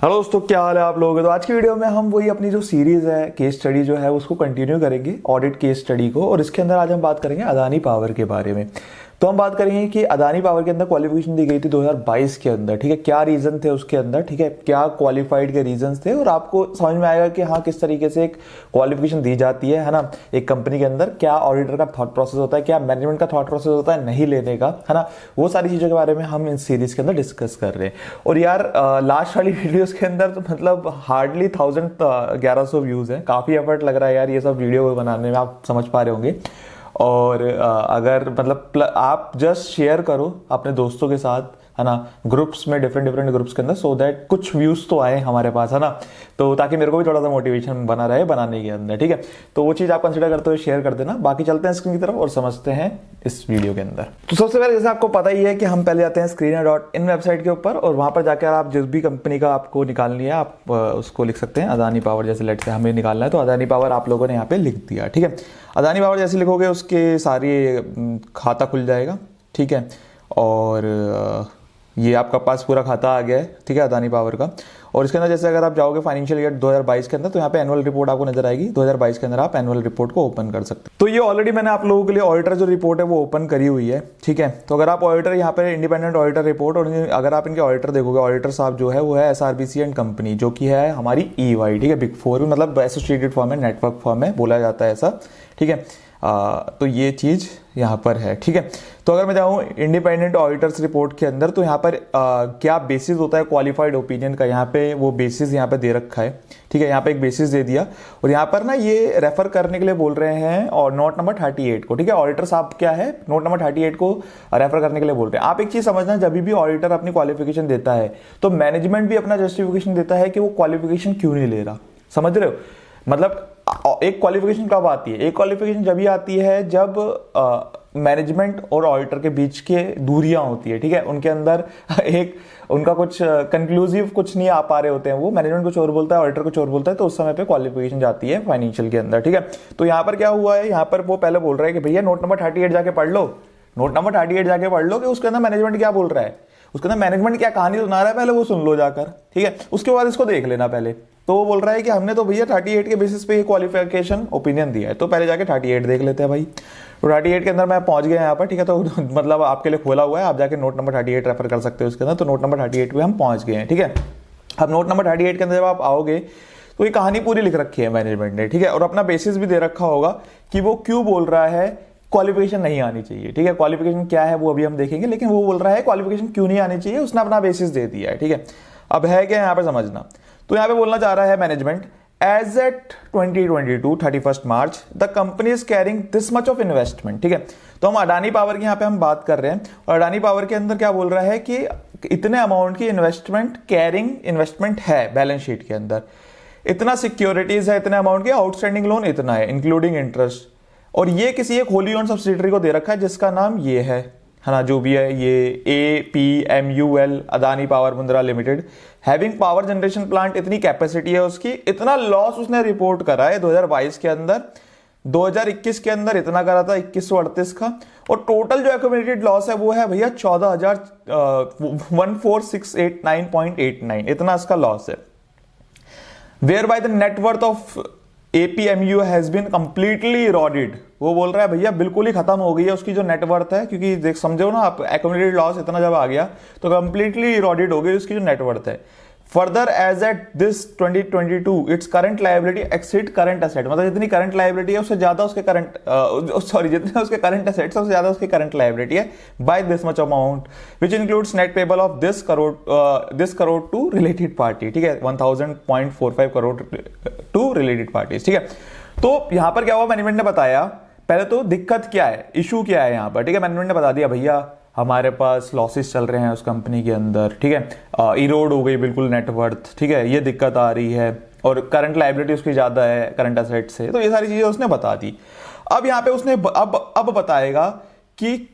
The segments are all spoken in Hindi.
हेलो दोस्तों, क्या हाल है आप लोगों के। तो आज की वीडियो में हम वही अपनी जो सीरीज है केस स्टडी जो है उसको कंटिन्यू करेंगे, ऑडिट केस स्टडी को। और इसके अंदर आज हम बात करेंगे अदानी पावर के बारे में। तो हम बात करेंगे कि अदानी पावर के अंदर क्वालिफिकेशन दी गई थी 2022 के अंदर, ठीक है। क्या रीजन थे उसके अंदर, ठीक है, क्या क्वालिफाइड के रीजंस थे, और आपको समझ में आएगा कि हाँ किस तरीके से एक क्वालिफिकेशन दी जाती है ना, एक कंपनी के अंदर। क्या ऑडिटर का थॉट प्रोसेस होता है, क्या मैनेजमेंट का थॉट प्रोसेस होता है नहीं लेने का, है ना। वो सारी चीजों के बारे में हम इस सीरीज के अंदर डिस्कस कर रहे हैं। और यार लास्ट वाली वीडियोस के अंदर तो मतलब हार्डली 1100 व्यूज है। काफी एफर्ट लग रहा है यार ये सब वीडियो बनाने में, आप समझ पा रहे होंगे। और अगर मतलब आप जस्ट शेयर करो अपने दोस्तों के साथ, है ना, ग्रुप्स में, डिफरेंट ग्रुप्स के अंदर, सो दैट कुछ व्यूज तो आए हमारे पास, है ना। तो ताकि मेरे को भी थोड़ा सा मोटिवेशन बना रहे बनाने के अंदर, ठीक है। तो वो चीज आप कंसिडर करते हुए शेयर कर देना। बाकी चलते हैं स्क्रीन की तरफ और समझते हैं इस वीडियो के अंदर। तो सबसे पहले जैसे आपको पता ही है कि हम पहले जाते हैं screener.in वेबसाइट के ऊपर, और वहां पर जाकर आप जिस भी कंपनी का आपको निकालनी है आप उसको लिख सकते हैं। अदानी पावर जैसे लेट से हमें निकालना है तो अदानी पावर आप लोगों ने यहाँ पे लिख दिया, ठीक है। अदानी पावर जैसे लिखोगे उसके सारी खाता खुल जाएगा, ठीक है। और ये आपका पास पूरा खाता आ गया है, ठीक है, अदानी पावर का। और इसके अंदर जैसे अगर आप जाओगे फाइनेंशियल ईयर 2022 के अंदर, तो यहाँ पे एनुअल रिपोर्ट आपको नजर आएगी। 2022 के अंदर आप एनुअल रिपोर्ट को ओपन कर सकते हैं। तो ये ऑलरेडी मैंने आप लोगों के लिए ऑडिटर जो रिपोर्ट है वो ओपन करी हुई है, ठीक है। तो अगर आप ऑडिटर यहाँ पे इंडिपेंडेंट ऑडिटर रिपोर्ट, और अगर आप इनके ऑडिटर देखोगे, ऑडिटर साहब जो है वो है SRBC एंड कंपनी, जो कि है हमारी EY, ठीक है। बिग फोर मतलब एसोसिएटेड फर्म है, नेटवर्क फर्म है, बोला जाता है ऐसा, ठीक है। तो ये चीज यहाँ पर है, ठीक है। तो अगर मैं जाऊँ इंडिपेंडेंट ऑडिटर्स रिपोर्ट के अंदर, तो यहाँ पर क्या बेसिस होता है क्वालिफाइड ओपिनियन का, यहाँ पे वो बेसिस यहाँ पे दे रखा है, ठीक है। यहाँ पे एक बेसिस दे दिया, और यहाँ पर ना ये रेफर करने के लिए बोल रहे हैं और नोट नंबर 38 को, ठीक है। ऑडिटर साहब क्या है, नोट नंबर 38 को रेफर करने के लिए बोल रहे हैं। आप एक चीज समझना, जब भी ऑडिटर अपनी क्वालिफिकेशन देता है तो मैनेजमेंट भी अपना जस्टिफिकेशन देता है कि वो क्वालिफिकेशन क्यों नहीं ले रहा। समझ रहे हो, मतलब एक क्वालिफिकेशन कब आती है, एक क्वालिफिकेशन जब ही आती है जब मैनेजमेंट और ऑडिटर के बीच के दूरियां होती है, ठीक है। उनके अंदर एक उनका कुछ कंक्लूसिव कुछ नहीं आ पा रहे होते हैं, वो मैनेजमेंट कुछ और बोलता है, ऑडिटर कुछ और बोलता है, तो उस समय पे क्वालिफिकेशन जाती है फाइनेंशियल के अंदर, ठीक है। तो यहाँ पर क्या हुआ है, यहाँ पर वो पहले बोल रहा है कि भैया नोट नंबर 38 जाके पढ़ लो, नोट नंबर 38 जाके पढ़ लो कि उसके अंदर मैनेजमेंट क्या बोल रहा है, उसके अंदर मैनेजमेंट क्या कहानी सुना रहा है, पहले वो सुन लो जाकर, ठीक है। उसके बाद इसको देख लेना पहले। तो वो बोल रहा है कि हमने तो भैया 38 के बेसिस पे ये क्वालिफिकेशन ओपिनियन दिया है, तो पहले जाके 38 देख लेते हैं भाई। तो 38 के अंदर मैं पहुंच गया यहाँ पर, ठीक है। तो मतलब आपके लिए खोला हुआ है, आप जाके नोट नंबर 38 रेफर कर सकते हो उसके अंदर। तो नोट नंबर 38 पे हम पहुंच गए हैं, ठीक है। अब नोट नंबर 38 के अंदर जब आप आओगे तो ये कहानी पूरी लिख रखी है मैनेजमेंट ने, ठीक है। और अपना बेसिस भी दे रखा होगा कि वो क्यों बोल रहा है क्वालिफिकेशन नहीं आनी चाहिए, ठीक है। क्वालिफिकेशन क्या है वो अभी हम देखेंगे, लेकिन वो बोल रहा है क्वालिफिकेशन क्यों नहीं आनी चाहिए, उसने अपना बेसिस दे दिया है, ठीक है। अब है क्या यहाँ पे समझना, तो यहाँ पे बोलना चाह रहा है management, as at 2022 31 March the company is carrying this much of investment, ठीक है। तो हम अडानी पावर की यहाँ पे हम बात कर रहे हैं, और अडानी पावर के अंदर क्या बोल रहा है कि इतने अमाउंट की इन्वेस्टमेंट, कैरिंग इन्वेस्टमेंट है बैलेंस शीट के अंदर, इतना सिक्योरिटीज है, इतने अमाउंट के आउटस्टैंडिंग लोन इतना है इंक्लूडिंग इंटरेस्ट, और ये किसी एक होली ओन सब्सिडियरी को दे रखा है जिसका नाम ये है ना, जो भी है ये APMUL Adani power Mundra limited, having power generation plant, इतनी कैपेसिटी है उसकी, इतना लॉस उसने रिपोर्ट करा है 2022 के अंदर। 2021 के अंदर इतना करा था 2138 का, और टोटल जो एक्यूमुलेटेड लॉस है वो है भैया 14,14689.89, इतना इसका लॉस है। Whereby the net worth of APMU has been completely eroded, वो बोल रहा है भैया बिल्कुल ही खत्म हो गई है उसकी जो नेटवर्थ है, क्योंकि देख समझो ना आप, एक्यूमुलेटेड लॉस इतना जब आ गया तो कंप्लीटली इरोडेड हो गई उसकी जो नेटवर्थ है। Further as at this 2022 its current liability exceed current asset, मतलब जितनी करंट लायबिलिटी है उससे ज्यादा उसके करंट जितने उसके करंट एसेट्स उससे ज्यादा उसकी करंट लायबिलिटी है, by this much amount which includes net payable of this crore to related party, ठीक है। 1000.45 करोड़ टू रिलेटेड पार्टीज, ठीक है। तो यहां पर क्या हुआ, मैनेजमेंट ने बताया पहले तो दिक्कत क्या है, इशू क्या है यहाँ पर, ठीक है। मैनेजमेंट ने बता दिया भैया हमारे पास लॉसेस चल रहे हैं उस कंपनी के अंदर, ठीक है, इरोड हो गई बिल्कुल नेटवर्थ, ठीक है, ये दिक्कत आ रही है, और करंट लायबिलिटी उसकी ज्यादा है करंट एसेट से, तो ये सारी चीजें उसने बता दी। अब यहाँ पे उसने अब बताएगा कि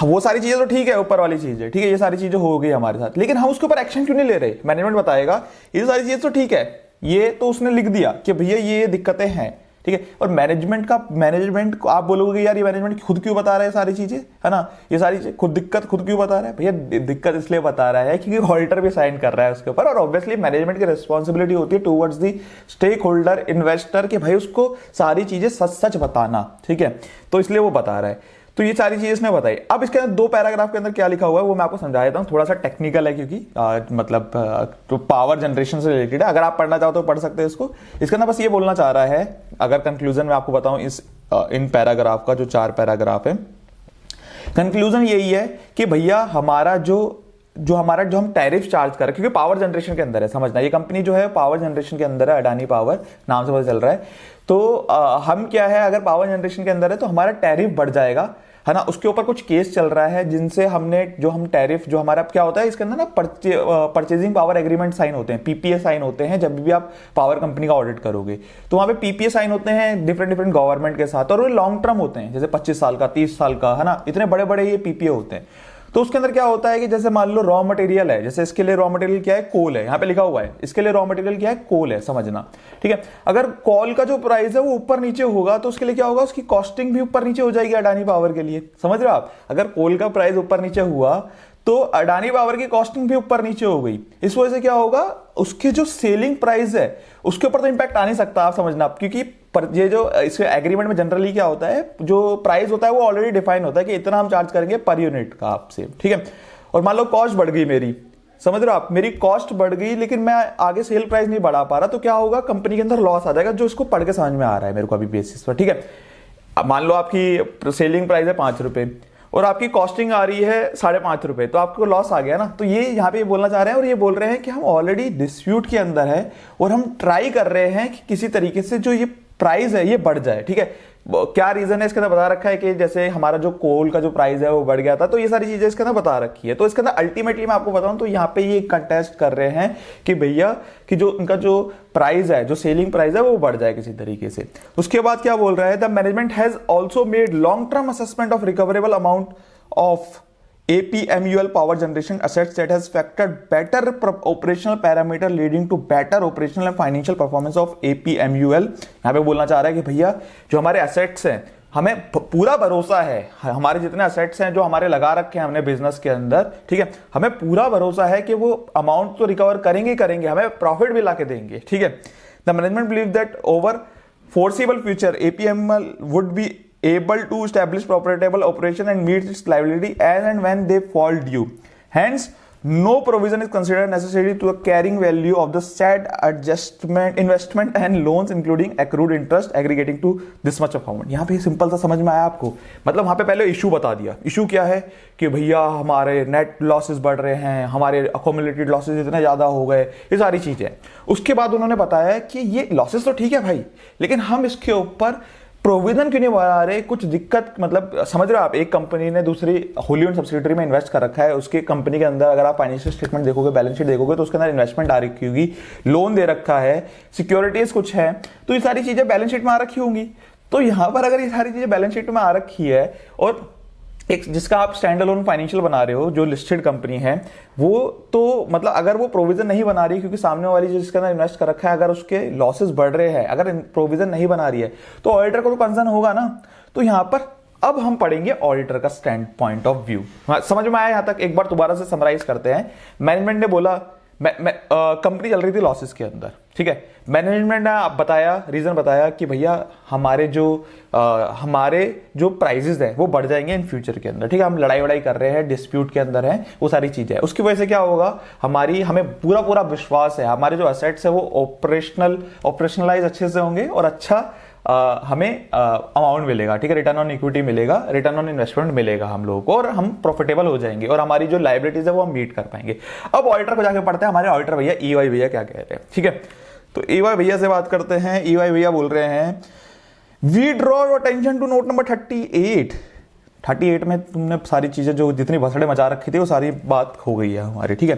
वो सारी चीजें तो ठीक है, ऊपर वाली चीजें ठीक है, ये सारी चीजें हो गई हमारे साथ, लेकिन हम उसके ऊपर एक्शन क्यों नहीं ले रहे। मैनेजमेंट बताएगा ये सारी चीजें तो ठीक है, ये तो उसने लिख दिया कि भैया ये दिक्कतें हैं, ठीक है। और मैनेजमेंट को आप बोलोगे यार ये मैनेजमेंट खुद क्यों बता रहा है सारी चीजें, है ना, ये सारी चीजें दिक्कत खुद क्यों बता रहा है भैया? दिक्कत इसलिए बता रहा है क्योंकि ऑडिटर भी साइन कर रहा है उसके ऊपर, और ऑब्वियसली मैनेजमेंट की रिस्पॉन्सिबिलिटी होती है towards the stakeholder investor कि भाई उसको सारी चीजें सच सच बताना, ठीक है। तो इसलिए वो बता रहा है। तो ये सारी चीजें इसने बताई। अब इसके अंदर 2 पैराग्राफ के अंदर क्या लिखा हुआ है वो मैं आपको समझा देता हूँ, थोड़ा सा टेक्निकल है क्योंकि तो पावर जनरेशन से रिलेटेड है। अगर आप पढ़ना चाहो तो पढ़ सकते हैं इसको। इसके अंदर बस ये बोलना चाह रहा है, अगर कंक्लूजन में आपको बताऊं इन पैराग्राफ का, जो 4 पैराग्राफ है, कंक्लूजन यही है कि भैया हमारा जो हम टैरिफ चार्ज कर रहे हैं, क्योंकि पावर जनरेशन के अंदर है, समझना ये कंपनी जो है पावर जनरेशन के अंदर है, अडानी पावर नाम से पता चल रहा है। तो हम क्या है, अगर पावर जनरेशन के अंदर है तो हमारा टैरिफ बढ़ जाएगा, है ना। उसके ऊपर कुछ केस चल रहा है जिनसे हम टैरिफ जो हमारा क्या होता है इसके अंदर ना परचेजिंग पावर एग्रीमेंट साइन होते हैं, पीपीए साइन होते हैं। जब भी आप पावर कंपनी का ऑडिट करोगे तो वहां पे पीपीए साइन होते हैं डिफरेंट गवर्नमेंट के साथ, और वो लॉन्ग टर्म होते हैं, जैसे 25 साल का, 30 साल का, है ना, इतने बड़े बड़े ये पीपीए होते हैं। तो उसके अंदर क्या होता है कि जैसे मान लो रॉ मटेरियल है, जैसे इसके लिए रॉ मटेरियल क्या है, कोल है, यहाँ पे लिखा हुआ है, इसके लिए रॉ मटेरियल क्या है, कोल है, समझना, ठीक है। अगर कोल का जो प्राइस है वो ऊपर नीचे होगा तो उसके लिए क्या होगा, उसकी कॉस्टिंग भी ऊपर नीचे हो जाएगी अडानी पावर के लिए, समझ रहे हो आप। अगर कोल का प्राइस ऊपर नीचे हुआ तो अडानी पावर की कॉस्टिंग भी ऊपर नीचे हो गई। इस वजह से क्या होगा, उसके जो सेलिंग प्राइस है उसके ऊपर तो इंपैक्ट आ नहीं सकता, आप समझना, क्योंकि ये जो इसके एग्रीमेंट में जनरली क्या होता है, जो प्राइस होता है वो ऑलरेडी डिफाइन होता है कि इतना हम चार्ज करेंगे पर यूनिट का आपसे, ठीक है। और मान लो कॉस्ट बढ़ गई मेरी, समझ रहे हो आप, मेरी कॉस्ट बढ़ गई लेकिन मैं आगे सेल प्राइस नहीं बढ़ा पा रहा, तो क्या होगा, कंपनी के अंदर लॉस आ जाएगा, जो इसको पढ़ के समझ में आ रहा है मेरे को अभी बेसिस पर, ठीक है। अब मान लो आपकी सेलिंग प्राइस है 5 रुपए और आपकी कॉस्टिंग आ रही है 5.5 रुपए, तो आपको लॉस आ गया ना। तो ये यहाँ पे बोलना चाह रहे हैं, और ये बोल रहे हैं कि हम ऑलरेडी डिस्प्यूट के अंदर है और हम ट्राई कर रहे हैं कि किसी तरीके से जो ये प्राइस है ये बढ़ जाए, ठीक है। क्या रीजन है इसके अंदर बता रखा है कि जैसे हमारा जो कोल का जो प्राइस है वो बढ़ गया था, तो ये सारी चीजें इसके अंदर बता रखी है। तो इसके अंदर अल्टीमेटली मैं आपको बताऊं तो यहाँ पे ये कंटेस्ट कर रहे हैं कि भैया कि जो उनका जो प्राइस है, जो सेलिंग प्राइस है वो बढ़ जाए किसी तरीके से। उसके बाद क्या बोल रहा है, the management has also made long term assessment of recoverable amount of APMUL power generation assets that has factored better operational parameter leading to better operational and financial performance of APMUL। यहाँ पे बोलना चाह रहा है कि भैया जो हमारे एसेट्स हैं, हमें पूरा भरोसा है, हमारे जितने एसेट्स हैं जो हमारे लगा रखे हैं हमने बिजनेस के अंदर, ठीक है, हमें पूरा भरोसा है कि वो अमाउंट तो रिकवर करेंगे, हमें प्रॉफिट भी ला के देंगे, ठीक है। The management believe that over foreseeable future APML would be able to establish profitable operation and meet its liability as and when they fall due. Hence, no provision is considered necessary to the carrying value of the said investment and loans including accrued interest aggregating to this much amount। यहाँ पे सिंपल सा समझ में आया आपको, मतलब वहाँ पे पहले इशू बता दिया। इशू क्या है कि भैया हमारे नेट लॉसेस बढ़ रहे हैं, हमारे अकोमुलेटेड लॉसेस इतने ज़्यादा हो गए, ये सारी चीज़ें। उसके बाद उन्होंने बताया कि ये लॉसेस तो ठीक है भाई, लेकिन हम इसके ऊपर प्रोविजन क्यों नहीं बना रहे, कुछ दिक्कत, मतलब समझ रहे हो आप, एक कंपनी ने दूसरी होली ओन्ड सब्सिडियरी में इन्वेस्ट कर रखा है, उसके कंपनी के अंदर अगर आप फाइनेंशियल स्टेटमेंट देखोगे, बैलेंस शीट देखोगे तो उसके अंदर इन्वेस्टमेंट आ रखी होगी, लोन दे रखा है, सिक्योरिटीज कुछ है, तो ये सारी चीजें बैलेंस शीट में आ रखी होंगी। तो यहां पर अगर ये सारी चीजें बैलेंस शीट में आ रखी है और एक जिसका आप स्टैंड अलोन फाइनेंशियल बना रहे हो, जो लिस्टेड कंपनी है, वो तो मतलब अगर वो प्रोविजन नहीं बना रही, क्योंकि सामने वाली जिसके अंदर इन्वेस्ट कर रखा है अगर उसके लॉसेस बढ़ रहे हैं, अगर प्रोविजन नहीं बना रही है, तो ऑडिटर को तो कंसर्न होगा ना। तो यहां पर अब हम पढ़ेंगे ऑडिटर का स्टैंड पॉइंट ऑफ व्यू। समझ में आया यहां तक? एक बार दोबारा से समराइज करते हैं। मैनेजमेंट ने बोला कंपनी चल रही थी लॉसेस के अंदर, ठीक है। मैनेजमेंट ने बताया, रीजन बताया कि भैया हमारे जो प्राइजेस हैं वो बढ़ जाएंगे इन फ्यूचर के अंदर, ठीक है। हम लड़ाई कर रहे हैं, डिस्प्यूट के अंदर हैं, वो सारी चीजें है। उसकी वजह से क्या होगा, हमें पूरा विश्वास है, हमारे जो एसेट्स है वो ऑपरेशनलाइज अच्छे से होंगे और अच्छा हमें अमाउंट मिलेगा, ठीक है, रिटर्न ऑन इक्विटी मिलेगा, रिटर्न ऑन इन्वेस्टमेंट मिलेगा हम लोगों को, और हम प्रॉफिटेबल हो जाएंगे और हमारी जो लायबिलिटीज है वो हम मीट कर पाएंगे। अब ऑडिटर को जाके पढ़ते हैं हमारे ऑडिटर भैया, EY भैया क्या कह रहे हैं, ठीक है। तो EY भैया से बात करते हैं। EY भैया बोल रहे हैं, we draw your attention to note number 38 में तुमने सारी चीजें जो जितनी भसड़े मचा रखी थी वो सारी बात हो गई है हमारी, ठीक है।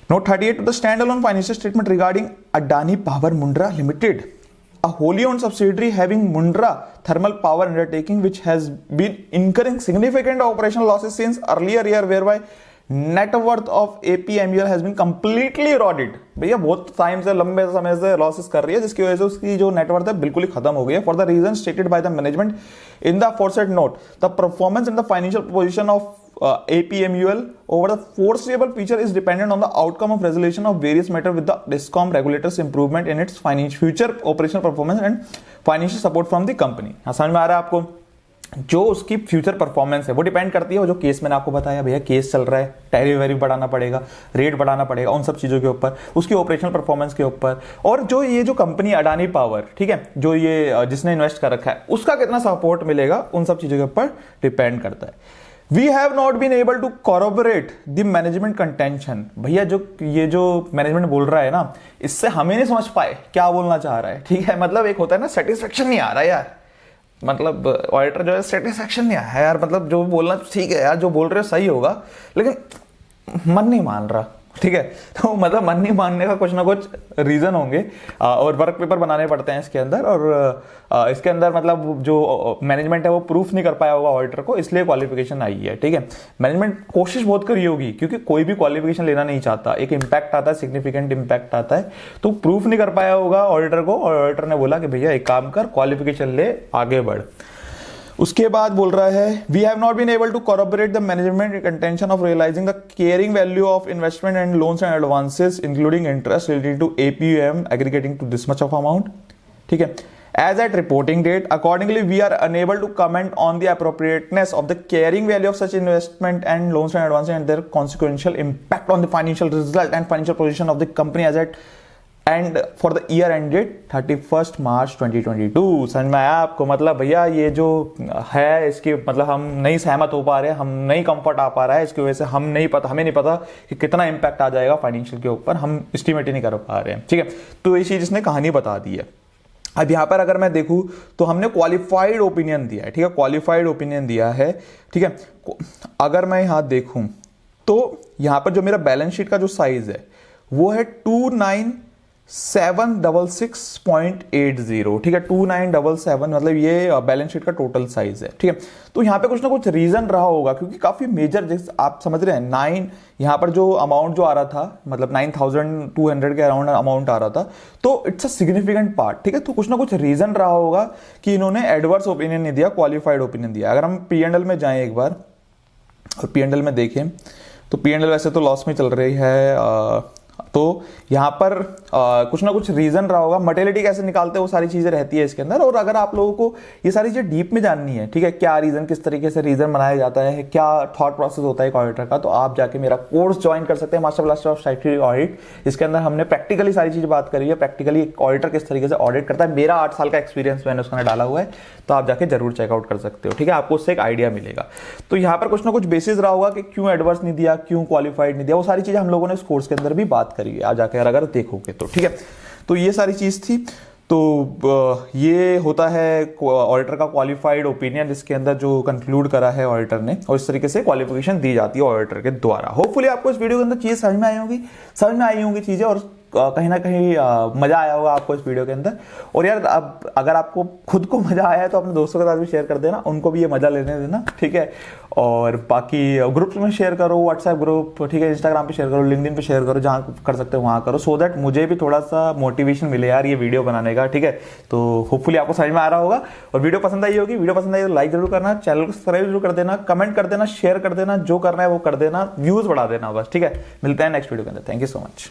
Note 38 to the standalone financial statement regarding Adani power Mundra limited, a wholly owned subsidiary having Mundra thermal power undertaking which has been incurring significant operational losses since earlier year, whereby net worth of APMUL has been completely eroded. भैया बहुत टाइम से, लंबे समय से लॉसेस कर रही है, जिसकी वजह से उसकी जो नेटवर्थ है बिल्कुल ही खत्म हो गई है। For the reason stated by the management in the aforesaid note, the performance in the financial position of APMUL over the foreseeable future is dependent on the outcome of resolution of various matter with the DISCOM regulators, improvement in its future operational performance and financial support from the company। हाँ, समझ में आ रहा है आपको? जो उसकी फ्यूचर परफॉर्मेंस है वो डिपेंड करती है, वो जो केस मैंने आपको बताया भैया, केस चल रहा है, टैरिफ वैरिफ बढ़ाना पड़ेगा, रेट बढ़ाना पड़ेगा, उन सब चीज़ों के ऊपर, उसकी ऑपरेशनल परफॉर्मेंस के ऊपर, और जो ये जो कंपनी अडानी पावर, ठीक है, जो ये जिसने इन्वेस्ट कर रखा है उसका कितना सपोर्ट मिलेगा, उन सब चीज़ों के ऊपर डिपेंड करता है। We have not been able to corroborate the management contention। भैया जो ये जो मैनेजमेंट बोल रहा है ना, इससे हमें नहीं समझ पाए क्या बोलना चाह रहा है, ठीक है। मतलब एक होता है ना, सेटिस्फेक्शन नहीं आ रहा यार, मतलब ऑडिटर जो है सेटिस्फेक्शन नहीं आया यार, मतलब जो बोलना ठीक है यार, जो बोल रहे हो सही होगा, लेकिन मन नहीं मान रहा, ठीक है। तो मतलब मन नहीं मानने का कुछ ना कुछ रीजन होंगे, और वर्क पेपर बनाने पड़ते हैं इसके अंदर, और इसके अंदर मतलब जो मैनेजमेंट है वो प्रूफ नहीं कर पाया होगा ऑडिटर को, इसलिए क्वालिफिकेशन आई है, ठीक है। मैनेजमेंट कोशिश बहुत करी होगी, क्योंकि कोई भी क्वालिफिकेशन लेना नहीं चाहता, एक इंपैक्ट आता है, सिग्निफिकेंट इंपैक्ट आता है, तो प्रूफ नहीं कर पाया होगा ऑडिटर को, और ऑडिटर ने बोला कि भैया एक काम कर, क्वालिफिकेशन ले, आगे बढ़। उसके बाद बोल रहा है, we have not been able to corroborate the management contention of realising the carrying value of investment and loans and advances including interest related to APUM aggregating to this much of amount, ठीक है। As at reporting date, accordingly, we are unable to comment on the appropriateness of the carrying value of such investment and loans and advances and their consequential impact on the financial result and financial position of the company as at and for the year ended 31 मार्च 2022। समझ में आया आपको? मतलब भैया ये जो है इसकी मतलब हम नहीं सहमत हो पा रहे, हम नहीं कंफर्ट आ पा रहा है, इसकी वजह से हमें नहीं पता कि कितना इंपैक्ट आ जाएगा फाइनेंशियल के ऊपर, हम एस्टिमेट ही नहीं कर पा रहे हैं, ठीक है। तो ये चीज इसने कहानी बता दी है। अब यहां पर अगर मैं देखूं तो हमने क्वालिफाइड ओपिनियन दिया है, ठीक है, क्वालिफाइड ओपिनियन दिया है, ठीक है। अगर मैं यहां देखूं तो यहां पर जो मेरा बैलेंस शीट का जो साइज है वो है 29,766.80, ठीक है, 2977, मतलब ये बैलेंस शीट का टोटल साइज है, ठीक है। तो यहाँ पे कुछ ना कुछ रीजन रहा होगा, क्योंकि काफी मेजर, जैसे आप समझ रहे हैं 9, यहाँ पर जो अमाउंट जो आ रहा था, मतलब 9,200 के अराउंड अमाउंट आ रहा था, तो इट्स अ सिग्निफिकेंट पार्ट, ठीक है। तो कुछ ना कुछ रीजन रहा होगा कि इन्होंने एडवर्स ओपिनियन नहीं दिया, क्वालिफाइड ओपिनियन दिया। अगर हम P&L में जाएं एक बार और P&L में देखें तो P&L वैसे तो लॉस में चल रही है, तो यहां पर कुछ ना कुछ रीजन रहा होगा। मटेरियलिटी कैसे निकालते हैं वो सारी चीजें रहती है इसके अंदर। और अगर आप लोगों को ये सारी चीजें डीप में जाननी है, ठीक है, क्या रीजन, किस तरीके से रीजन बनाया जाता है, क्या थॉट प्रोसेस होता है एक ऑडिटर का, तो आप जाके मेरा कोर्स ज्वाइन कर सकते हैं, master blaster of statutory audit. इसके अंदर हमने प्रैक्टिकली सारी चीज बात करी है, प्रैक्टिकली एक ऑडिटर किस तरीके से ऑडिट करता है। मेरा 8 साल का एक्सपीरियंस मैंने उसमें डाला हुआ है, तो आप जाके जरूर चेकआउट कर सकते हो, ठीक है, आपको उससे एक आइडिया मिलेगा। तो यहाँ पर कुछ ना कुछ बेसिस रहा होगा कि क्यों एडवर्स नहीं दिया, क्यों क्वालिफाइड नहीं दिया, वो सारी चीजें हम लोगों ने इस कोर्स के अंदर भी बात करी है, आप जाकर अगर देखोगे तो, ठीक है। तो ये सारी चीज थी। तो ये होता है ऑडिटर का क्वालिफाइड ओपिनियन, जिसके अंदर जो कंक्लूड करा है ऑडिटर ने, और इस तरीके से क्वालिफिकेशन दी जाती है ऑडिटर के द्वारा। होपफुली आपको इस वीडियो के अंदर चीजें समझ में आई होंगी चीजें, और कहीं ना कहीं मजा आया होगा आपको इस वीडियो के अंदर। और यार अब अगर आपको खुद को मजा आया है तो अपने दोस्तों के साथ भी शेयर कर देना, उनको भी ये मजा लेने देना, ठीक है। और बाकी ग्रुप्स में शेयर करो, व्हाट्सएप ग्रुप, ठीक है, इंस्टाग्राम पे शेयर करो, लिंक्डइन पे शेयर करो, जहां कर सकते हो वहां करो, सो दैट मुझे भी थोड़ा सा मोटिवेशन मिले यार ये वीडियो बनाने का, ठीक है। तो होपफुली आपको समझ में आ रहा होगा और वीडियो पसंद आई होगी। वीडियो पसंद आई तो लाइक जरूर करना, चैनल को सब्सक्राइब जरूर कर देना, कमेंट कर देना, शेयर कर देना, जो करना है वो कर देना, व्यूज बढ़ा देना बस, ठीक है। मिलते हैं नेक्स्ट वीडियो के अंदर। Thank you so much.